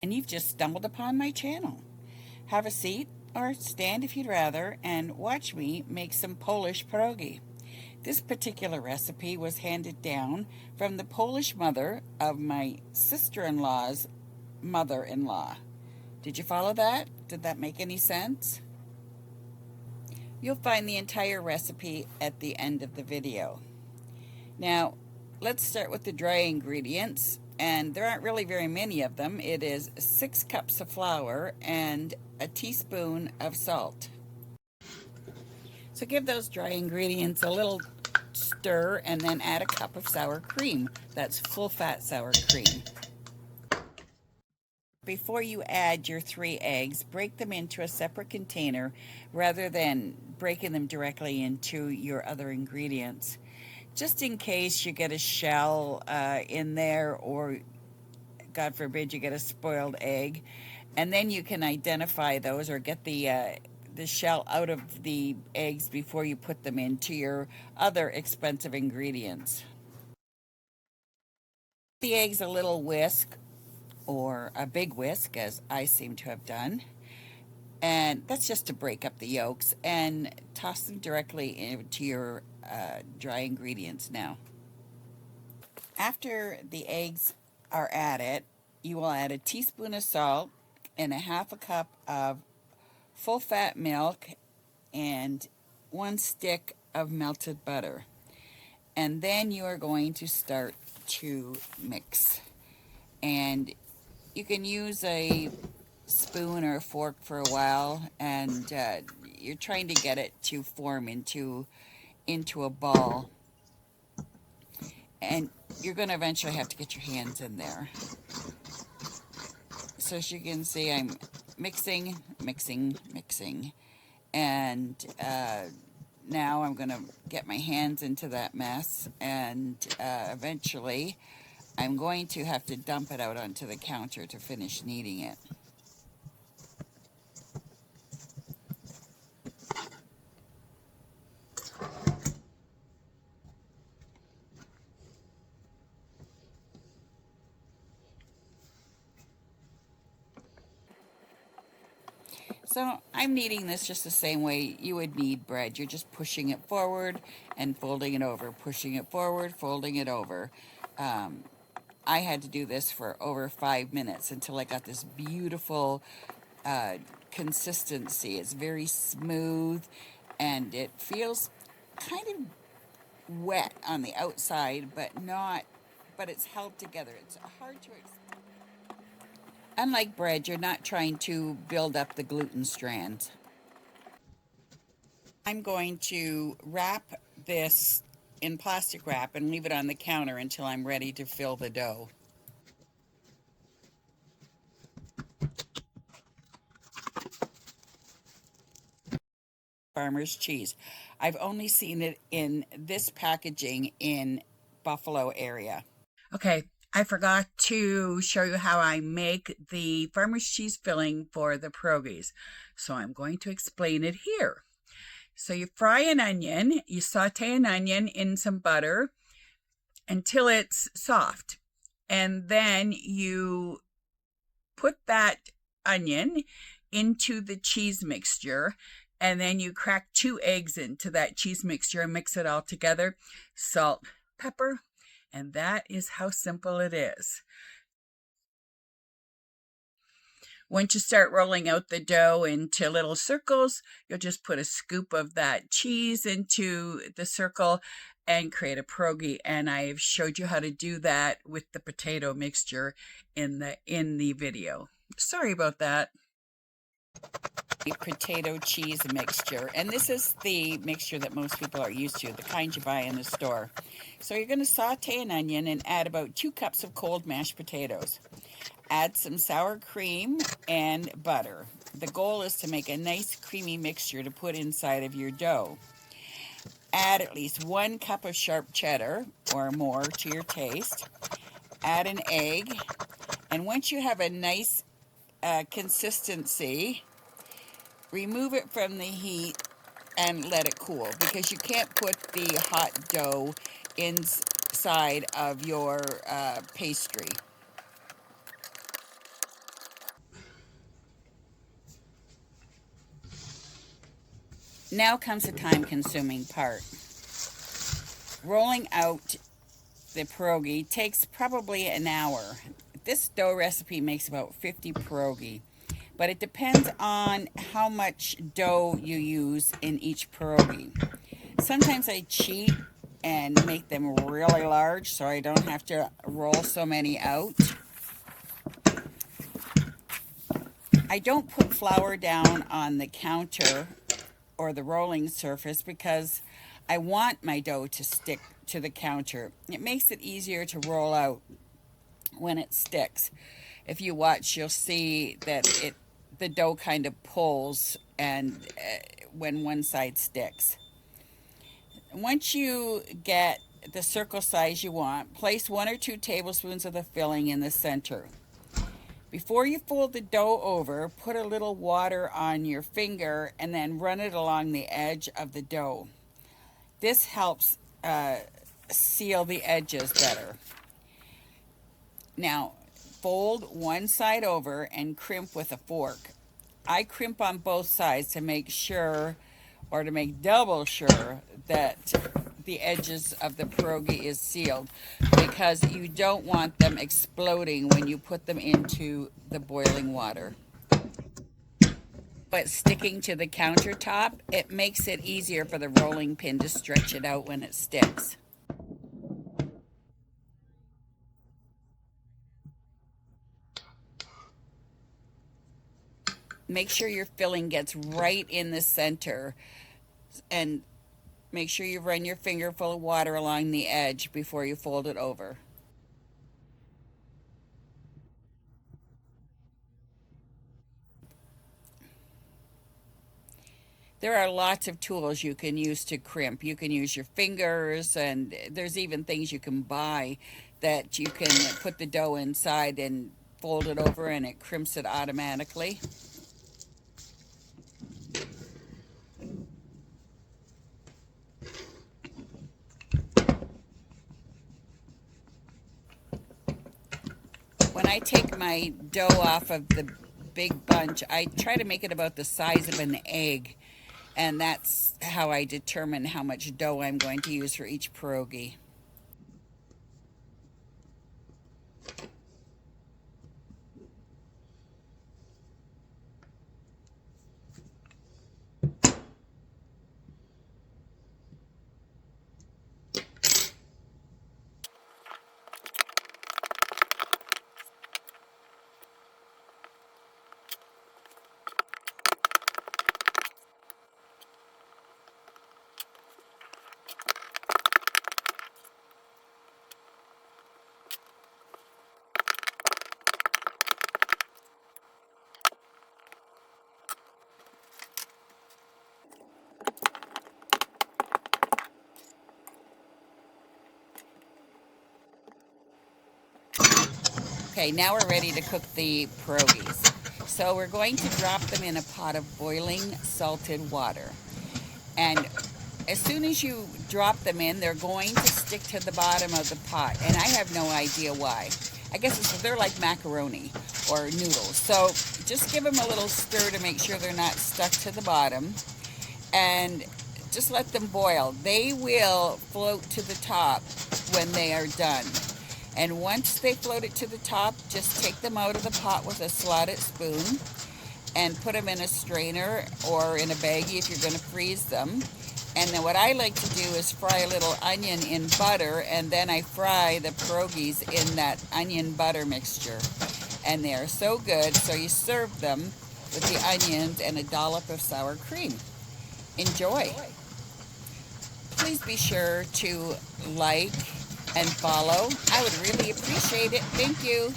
and you've just stumbled upon my channel. Have a seat or stand if you'd rather and watch me make some Polish pierogi. This particular recipe was handed down from the Polish mother of my sister-in-law's mother-in-law. Did you follow that? Did that make any sense? You'll find the entire recipe at the end of the video. Now, let's start with the dry ingredients, and there aren't really very many of them. It is 6 cups of flour and a teaspoon of salt. So give those dry ingredients a little stir and then add a cup of sour cream. That's full-fat sour cream. Before you add your 3 eggs, break them into a separate container rather than breaking them directly into your other ingredients. Just in case you get a shell in there, or God forbid you get a spoiled egg, and then you can identify those or get the shell out of the eggs before you put them into your other expensive ingredients. The eggs a little whisk, or a big whisk, as I seem to have done, and that's just to break up the yolks, and toss them directly into your dry ingredients now. After the eggs are added, you will add a teaspoon of salt and a half a cup of full-fat milk and 1 stick of melted butter. And then you are going to start to mix. And you can use a spoon or a fork for a while, and you're trying to get it to form into a ball. And you're going to eventually have to get your hands in there. So as you can see, I'm mixing, and now I'm going to get my hands into that mess, and eventually I'm going to have to dump it out onto the counter to finish kneading it. So I'm kneading this just the same way you would knead bread. You're just pushing it forward and folding it over, pushing it forward, folding it over. I had to do this for over 5 minutes until I got this beautiful consistency. It's very smooth, and it feels kind of wet on the outside, but it's held together. It's hard to explain. Unlike bread, you're not trying to build up the gluten strands. I'm going to wrap this in plastic wrap and leave it on the counter until I'm ready to fill the dough. Farmer's cheese. I've only seen it in this packaging in Buffalo area. Okay, I forgot to show you how I make the farmer's cheese filling for the pierogis, so I'm going to explain it here. So you fry an onion, you saute an onion in some butter until it's soft, and then you put that onion into the cheese mixture, and then you crack 2 eggs into that cheese mixture and mix it all together. Salt, pepper, and that is how simple it is. Once you start rolling out the dough into little circles, you'll just put a scoop of that cheese into the circle and create a pierogi. And I've showed you how to do that with the potato mixture in the video. Sorry about that. Potato cheese mixture, and this is the mixture that most people are used to, the kind you buy in the store. So you're going to saute an onion and add about 2 cups of cold mashed potatoes. Add some sour cream and butter. The goal is to make a nice creamy mixture to put inside of your dough. Add at least 1 cup of sharp cheddar or more to your taste. Add an egg, and once you have a nice consistency, remove it from the heat and let it cool, because you can't put the hot dough inside of your pastry. Now comes the time-consuming part. Rolling out the pierogi takes probably an hour. This dough recipe makes about 50 pierogi, but it depends on how much dough you use in each pierogi. Sometimes I cheat and make them really large so I don't have to roll so many out. I don't put flour down on the counter or the rolling surface because I want my dough to stick to the counter. It makes it easier to roll out when it sticks. If you watch, you'll see that the dough kind of pulls and when one side sticks. Once you get the circle size you want, place 1 or 2 tablespoons of the filling in the center. Before you fold the dough over, put a little water on your finger and then run it along the edge of the dough. This helps seal the edges better. Now, fold one side over and crimp with a fork. I crimp on both sides to make sure, or to make double sure, that the edges of the pierogi is sealed, because you don't want them exploding when you put them into the boiling water. But sticking to the countertop, it makes it easier for the rolling pin to stretch it out when it sticks. Make sure your filling gets right in the center, and make sure you run your finger full of water along the edge before you fold it over. There are lots of tools you can use to crimp. You can use your fingers, and there's even things you can buy that you can put the dough inside and fold it over and it crimps it automatically. When I take my dough off of the big bunch, I try to make it about the size of an egg, and that's how I determine how much dough I'm going to use for each pierogi. Okay, now we're ready to cook the pierogis. So we're going to drop them in a pot of boiling salted water. And as soon as you drop them in, they're going to stick to the bottom of the pot. And I have no idea why. I guess they're like macaroni or noodles. So just give them a little stir to make sure they're not stuck to the bottom. And just let them boil. They will float to the top when they are done. And once they float it to the top, just take them out of the pot with a slotted spoon and put them in a strainer or in a baggie if you're going to freeze them. And then what I like to do is fry a little onion in butter, and then I fry the pierogis in that onion butter mixture. And they are so good, so you serve them with the onions and a dollop of sour cream. Enjoy. Please be sure to like and follow. I would really appreciate it. Thank you.